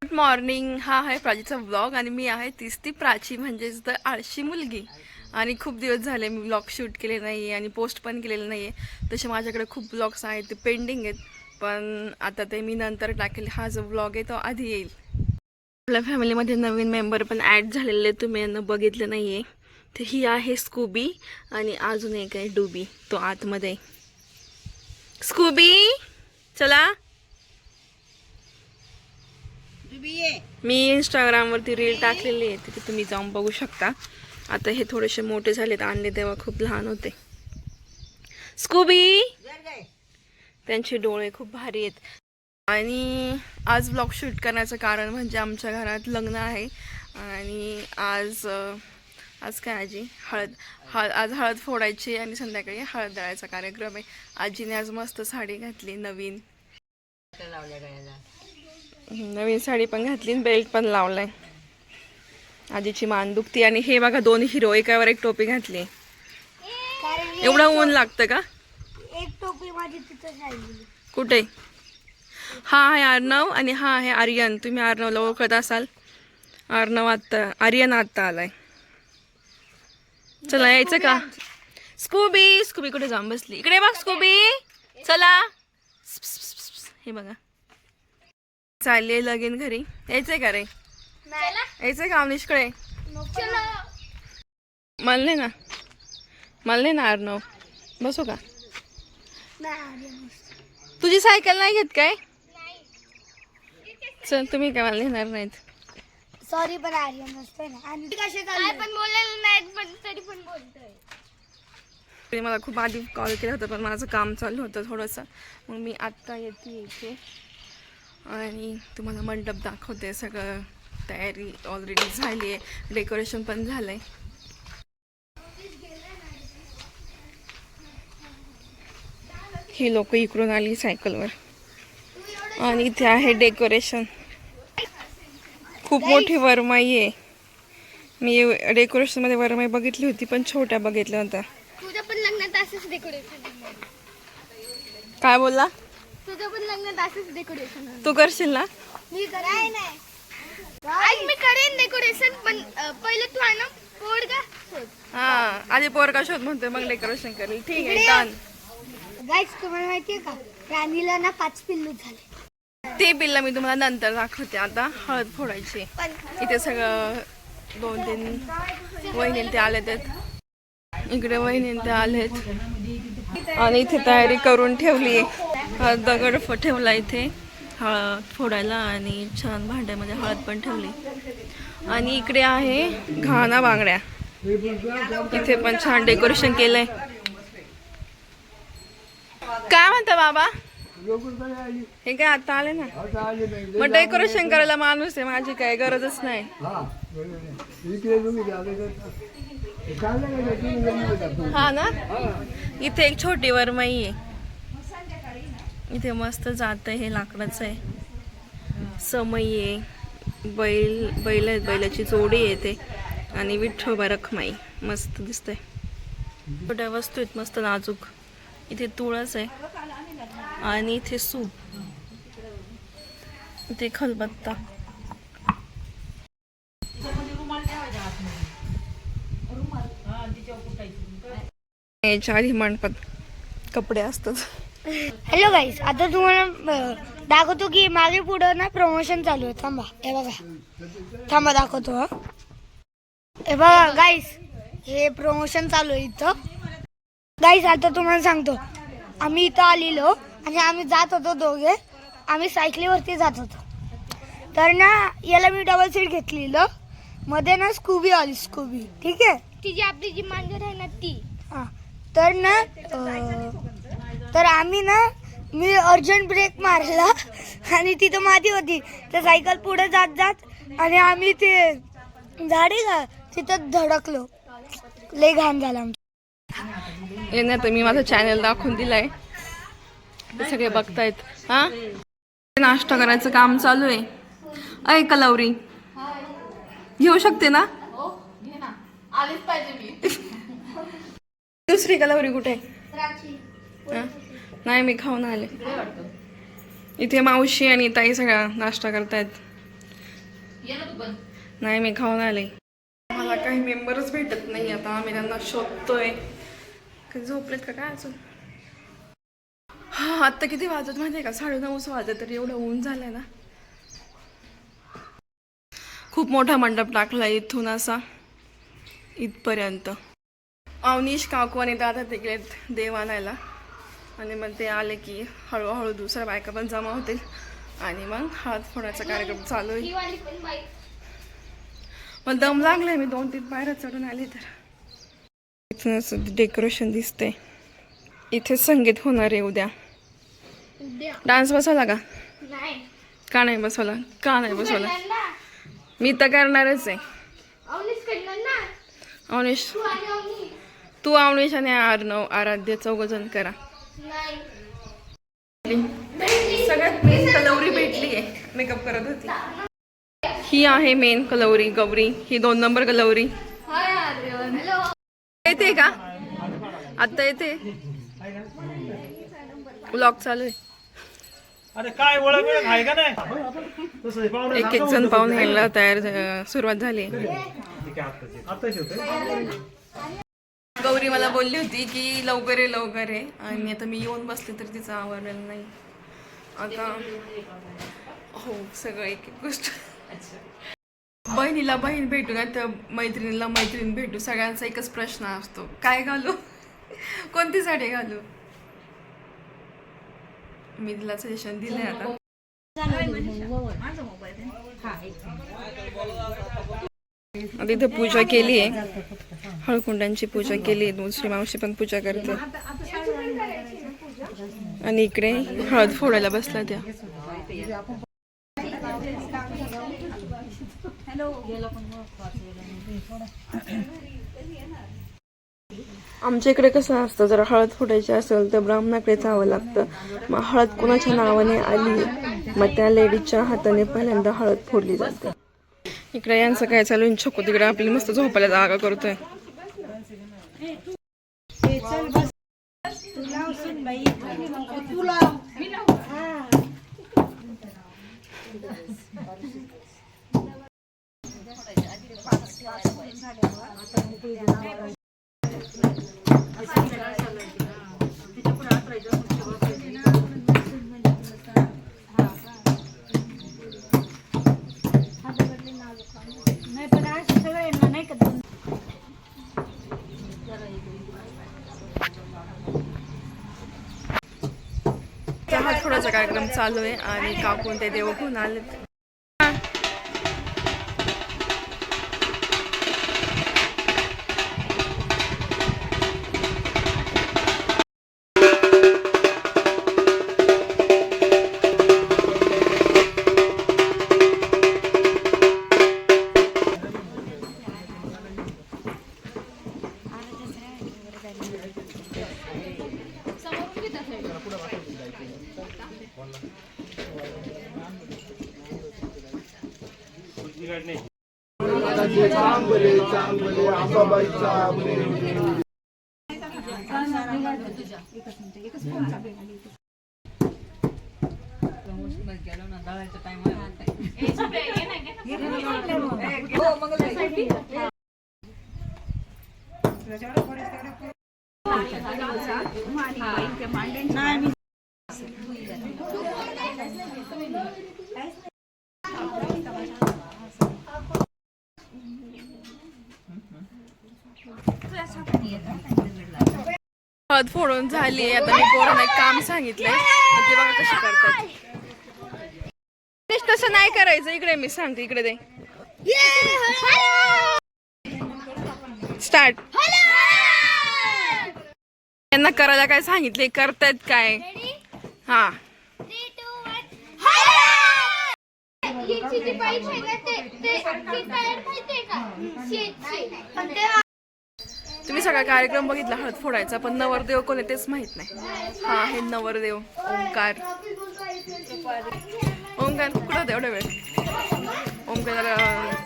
Good morning. हा आहे प्राचीचा vlog आणि मी आहे ती प्राची म्हणजेच द आळशी मुलगी. आणि खूप दिवस झाले मी व्लॉग शूट केले नाही आहे आणि पोस्ट पण केलेले नाही आहे. तसे माझ्याकडे खूप व्लॉग्स आहेत, ते पेंडिंग आहेत, पण आता ते मी नंतर टाकेल. हा जो व्लॉग आहे तो आधी येईल. आपल्या फॅमिलीमध्ये नवीन मेंबर पण ॲड झालेले, तुम्ही यांना बघितलं नाही आहे. तर ही आहे स्कूबी आणि अजून एक आहे डुबी, तो आतमध्ये. स्कूबी चला. मी इंस्टाग्रामवरती रील टाकलेली आहे, तिथे तुम्ही जाऊन बघू शकता. आता हे थोडेसे मोठे झालेत, आणले तेव्हा खूप लहान होते. स्कूबी, त्यांचे डोळे खूप भारी आहेत. आणि आज ब्लॉग शूट करण्याचं कारण म्हणजे आमच्या घरात लग्न आहे आणि आज काय आजी आज हळद फोडायची आणि संध्याकाळी हळद दळायचा कार्यक्रम आहे. आजीने आज मस्त साडी घातली, नवीन साडी पण घातली, बेल्ट पण लावलाय. आजीची मान दुखती. आणि हे बघा, दोन हिरो एकावर एक टोपी घातली. एवढं ऊन लागतं का? एक टोपी माझी तिथं कुठे? हा आहे अर्णव आणि हा आहे आर्यन. तुम्ही अर्णवला ओळखत असाल. आर्यन आत्ता आलाय. चला यायचं का? स्कूबी कुठे जाऊन बसली? इकडे बघ स्कूबी, चला. हे बघा, चालले लगीन घरी. यायचंय का रे? यायचंय का अवनीशकडे? मला नाही ना अर्णव. बसू का? तुझी सायकल नाही घेत काय? चल, तुम्ही काय मला नेणार नाहीत. सॉरी, पण आर्यन नसतोय ना. आणि कसे काय पण बोलायला नाहीत, पण तरी पण बोलतोय. मला खूप आधी कॉल केला होता, पण माझं काम चालू होतं थोडंसं. मग मी आत्ता येते इथे आणि तुम्हाला मंडप दाखवते. सगळं तयारी ऑलरेडी झाली आहे, डेकोरेशन पण झालंय. ही लोक इकडून आली सायकलवर आणि इथे आहे डेकोरेशन. खूप मोठी वरमाई आहे. मी डेकोरेशन मध्ये वरमाई बघितली होती, पण छोट्या बघितल्या होत्या. तुझं पण लग्नात असंच डेकोरेशन. काय बोलला? तुझं पण लग्नात असंच डेकोरेशन. तू करशील ना? मी नाही. आज मी करेन डेकोरेशन, पण पहिले तू आहे ना पोरगा शोध. हा, आधी पोरगा शोध म्हणतोय, मग डेकोरेशन करेल. ठीक आहे, डन. गाईस, तुम्हाला माहितीये का, राणीला ना 5 पिल्लू झाले. ते पिल्ला मी तुम्हाला नंतर दाखवते. आता हळद फोडायची. इथे सगळं 2-3 वहिनी ते आलेत. इकडे वहिनी ते आलेत आणि इथे तयारी करून ठेवली आहे. दगड ठेवला इथे हळद फोडायला आणि छान भांड्यामध्ये हळद पण ठेवली. आणि इकडे आहे घाणा बांगड्या. इथे पण छान डेकोरेशन केलंय. काय म्हणता बाबा? हे काय आता आले ना? मग डेकोरेशन करायला माणूस आहे, माझी काय गरजच नाही. हा ना, इथे एक छोटी वरमाई आहे. इथे मस्त जात आहे. हे लाकडाचं आहे. समई आहे, बैलाची जोडी आहे ते. आणि विठ्ठोबा रखमाई मस्त दिसतंय. छोट्या वस्तू आहेत मस्त नाजूक. इथे तुळस आहे आणि इथे सूप, इथे खलबत्ता. याच्या आधी मंडपात कपडे असतात. हॅलो गाईस, आता तुम्हाला दाखवतो की मागे पुढं ना प्रमोशन चालू आहे. थांबा, हे बघा, थांबा दाखवतो. हे बघा गाईस, हे प्रमोशन चालू आहे इथं. गाईस, आता तुम्हाला सांगतो, आम्ही इथं आलेलो आणि आम्ही जात होतो दोघे. आम्ही सायकलीवरती जात होतो. तर ना याला मी डबल सीट घेतलेलं. मध्ये ना स्कूबी आली, स्कूबी. ठीक आहे, तिची आपली जी मांजर आहे ना ती. हां, तर ना तर आम्ही ना मी अर्जंट ब्रेक मारला आणि तिथं माती होती. तर सायकल पुढे जात आणि आम्ही ते झाडे का तिथं धडकलो. लय घाण झाला आमचं. तर मी माझा चॅनल दाखवून दिलाय, ते सगळे बघतायत. हा, नाश्ता करायचं काम चालू आहे. अय कलवरी, घेऊ शकते ना? आलीच पाहिजे मी. दुसरी कलवरी कुठे? नाही, मी खाऊन आले. इथे मावशी आणि ताई सगळा नाश्ता करतायत. नाही मी खाऊन आले. मला काही मेंबरच भेटत नाही आता. आम्ही त्यांना शोधतोय. कधी झोपलेत का काय अजून? हा आत्ता किती वाजत माहिती आहे का? 9:30 वाजत. तरी एवढं ऊन झालंय ना. खूप मोठा मंडप टाकला इथून असा इथपर्यंत. अवनीश काकू आणि दादा तिकडे देव आणायला आणि मग ते आले की हळूहळू दुसऱ्या बायका पण जमा होतील आणि मग हळद फोडायचा कार्यक्रम चालू आहे. मग दम लागलाय. मी 2-3 पायऱ्या चढून आली तर. इथून असं डेकोरेशन दिसतंय. इथे संगीत होणार आहे उद्या. डान्स बसवला का? का नाही बसवला? का नाही बसवला? मी तर करणारच आहे. अवनीश तू, अवनीश आणि अर्णव, आराध्य 4 जण करा. सगळ्यात मेन कलवरी भेटली आहे. मेकअप करत होती. ही आहे मेन कलवरी गौरी. ही 2 नंबर कलवरी. येते का आता? येते. व्लॉग चालू आहे. अरे काय ओळख वेळ आहे का नाही? एक जण पाहून यायला तयार सुरुवात झाली. गौरी मला बोलली होती की लवकर आहे लवकर आहे आणि आता मी येऊन बसले तर तिचं आवडलेलं नाही. आता हो सगळं एक एक गोष्ट. बहिणीला बहीण भेटू ना तर मैत्रिणीला मैत्रीण भेटू. सगळ्यांचा एकच प्रश्न असतो, काय घालू, कोणती साडी घालू. मी तिला सजेशन दिलंय आता. इथे पूजा केली आहे. हळकुंडांची पूजा केली आहे. दुसरी मावशी पण पूजा करते आणि इकडे हळद फोडायला बसला त्या. आमच्या इकडे कसं असतं, जर हळद फोडायची असेल तर ब्राह्मणाकडे जावं लागतं. मग हळद कोणाच्या नावाने आली मग त्या लेडीजच्या हाताने पहिल्यांदा हळद फोडली जाते. इकडे यांचं काय चालू आहे? छकू तिकडे आपली मस्त झोपायला जागा करतोय. हळद फोडायचा कार्यक्रम चालू आहे आणि काकून ते देव घेऊन आले. हळद फोडून झाली. आता मी पोरांना एक काम सांगितलंय, ते बघा कशी करतात. तसं नाही करायचं. इकडे मी सांगते, इकडे दे. स्टार्ट. त्यांना करायला काय सांगितले, करतायत काय? हा तुम्ही सगळा कार्यक्रम बघितला हळद फोडायचा, पण नवरदेव कोण आहे तेच माहित नाही. हा हे नवरदेव ओंकार. ओंकार कुठं होता एवढा वेळ? ओंकार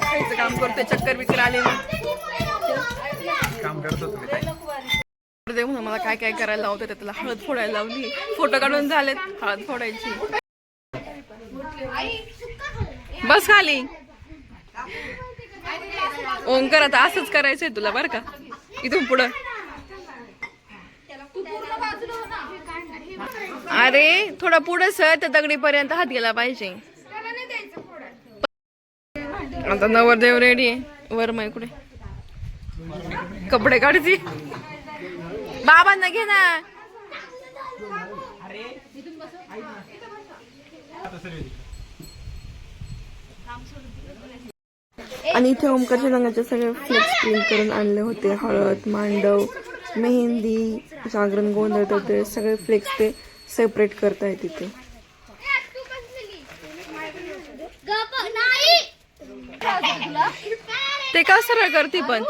खायचं काम करतोय. चक्कर बिक्कर आले नवरदेव म्हणून मला काय काय करायला लावतं. त्याला हळद फोडायला लावली. फोटो काढून झालेत. हळद फोडायची. बस खाली. ओंकार आता असंच करायचंय तुला बरं का इथून पुढं. अरे थोडा पुढं सर त्या दगडीपर्यंत हात गेला पाहिजे. आता नवरदेव रेडी आहे. वरमाई कुठे कपडे काढती. बाबांना घे ना. आणि इथे ओमकारच्या रंगाचे सगळे फ्लेक्स प्रिंट करून आणले होते. हळद, मांडव, मेहंदी, जागरण, गोंधळ तर ते सगळे फ्लेक्स ते सेपरेट करताय तिथे. ते का सरळ करते पण